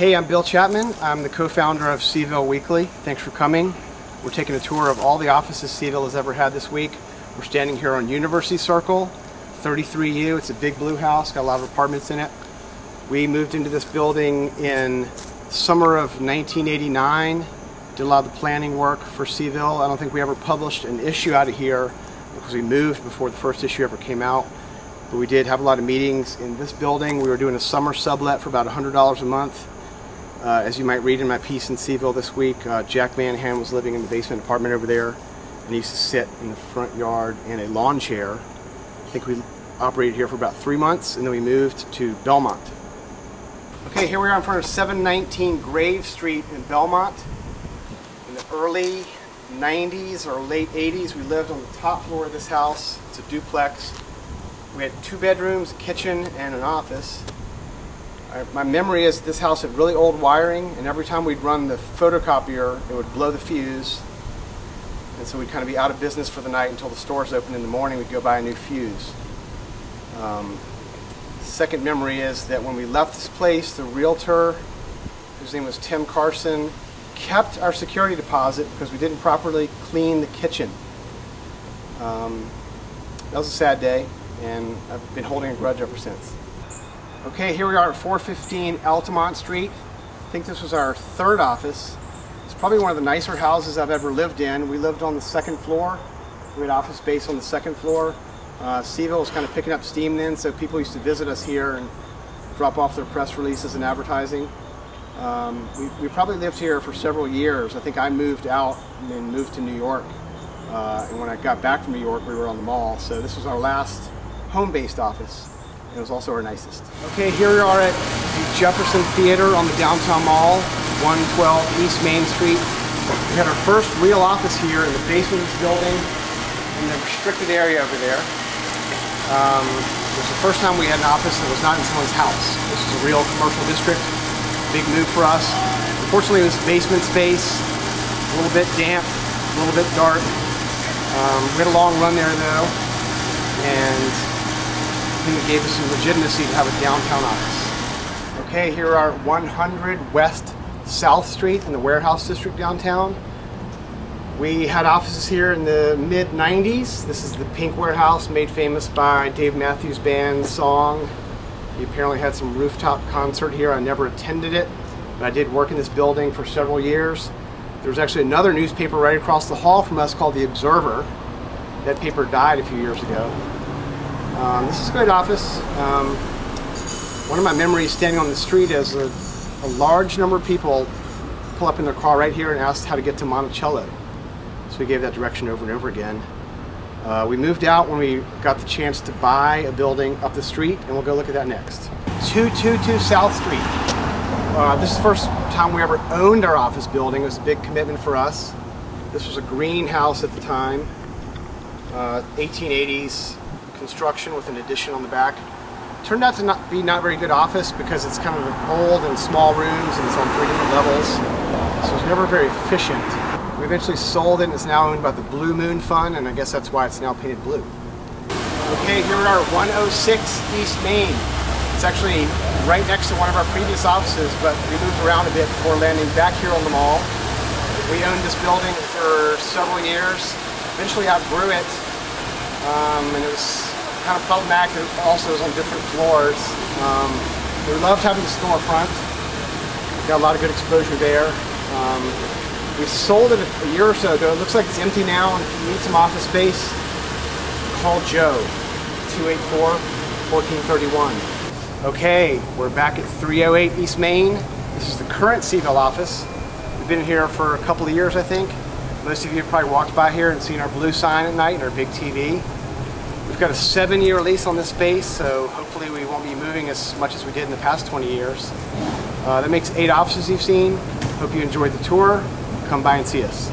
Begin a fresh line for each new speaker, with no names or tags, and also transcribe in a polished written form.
Hey, I'm Bill Chapman. I'm the co-founder of C-VILLE Weekly. Thanks for coming. We're taking a tour of all the offices C-VILLE has ever had this week. We're standing here on University Circle, 33U. It's a big blue house, got a lot of apartments in it. We moved into this building in summer of 1989. Did a lot of the planning work for C-VILLE. I don't think we ever published an issue out of here because we moved before the first issue ever came out. But we did have a lot of meetings in this building. We were doing a summer sublet for about $100 a month. As you might read in my piece in C-VILLE this week, Jack Manhan was living in the basement apartment over there, and he used to sit in the front yard in a lawn chair. I think we operated here for about 3 months, and then we moved to Belmont. Okay, here we are in front of 719 Grave Street in Belmont. In the early 90s or late 80s, we lived on the top floor of this house. It's a duplex. We had 2 bedrooms, a kitchen, and an office. My memory is this house had really old wiring, and every time we'd run the photocopier, it would blow the fuse. And so we'd kind of be out of business for the night until the stores opened in the morning. We'd go buy a new fuse. Second memory is that when we left this place, the realtor, whose name was Tim Carson, kept our security deposit because we didn't properly clean the kitchen. That was a sad day, and I've been holding a grudge ever since. Okay, here we are at 415 Altamont Street. I think this was our 3rd office. It's probably one of the nicer houses I've ever lived in. We lived on the 2nd floor. We had office space on the 2nd floor. C-VILLE was kind of picking up steam then, so people used to visit us here and drop off their press releases and advertising. We probably lived here for several years. I think I moved out and then moved to New York. And when I got back from New York, we were on the mall. So this was our last home-based office. It was also our nicest. Okay, here we are at the Jefferson Theater on the downtown mall, 112 East Main Street. We had our first real office here in the basement of this building in the restricted area over there. It was the first time we had an office that was not in someone's house. This is a real commercial district, big move for us. Unfortunately, it was basement space, a little bit damp, a little bit dark. We had a long run there though, and it gave us some legitimacy to have a downtown office. Okay, here are 100 West South Street in the Warehouse District downtown. We had offices here in the mid-90s. This is the Pink Warehouse, made famous by Dave Matthews Band's song. He apparently had some rooftop concert here. I never attended it, but I did work in this building for several years. There was actually another newspaper right across the hall from us called The Observer. That paper died a few years ago. This is a great office. One of my memories standing on the street is a large number of people pull up in their car right here and asked how to get to Monticello. So we gave that direction over and over again. We moved out when we got the chance to buy a building up the street, and we'll go look at that next. 222 South Street. This is the first time we ever owned our office building. It was a big commitment for us. This was a greenhouse at the time, 1880s. Construction with an addition on the back. Turned out to be not very good office because it's kind of old and small rooms and it's on 3 different levels. So it's never very efficient. We eventually sold it and it's now owned by the Blue Moon Fund, and I guess that's why it's now painted blue. Okay, here we are at 106 East Main. It's actually right next to one of our previous offices, but we moved around a bit before landing back here on the mall. We owned this building for several years, eventually outgrew it. And it was kind of problematic. It also was on different floors. We loved having the storefront. We got a lot of good exposure there. We sold it a year or so ago. It looks like it's empty now, and if you need some office space, call Joe, 284-1431. Okay, we're back at 308 East Main. This is the current C-VILLE office. We've been here for a couple of years, I think. Most of you have probably walked by here and seen our blue sign at night and our big TV. We've got a 7-year lease on this space, so hopefully we won't be moving as much as we did in the past 20 years. That makes 8 offices you've seen. Hope you enjoyed the tour. Come by and see us.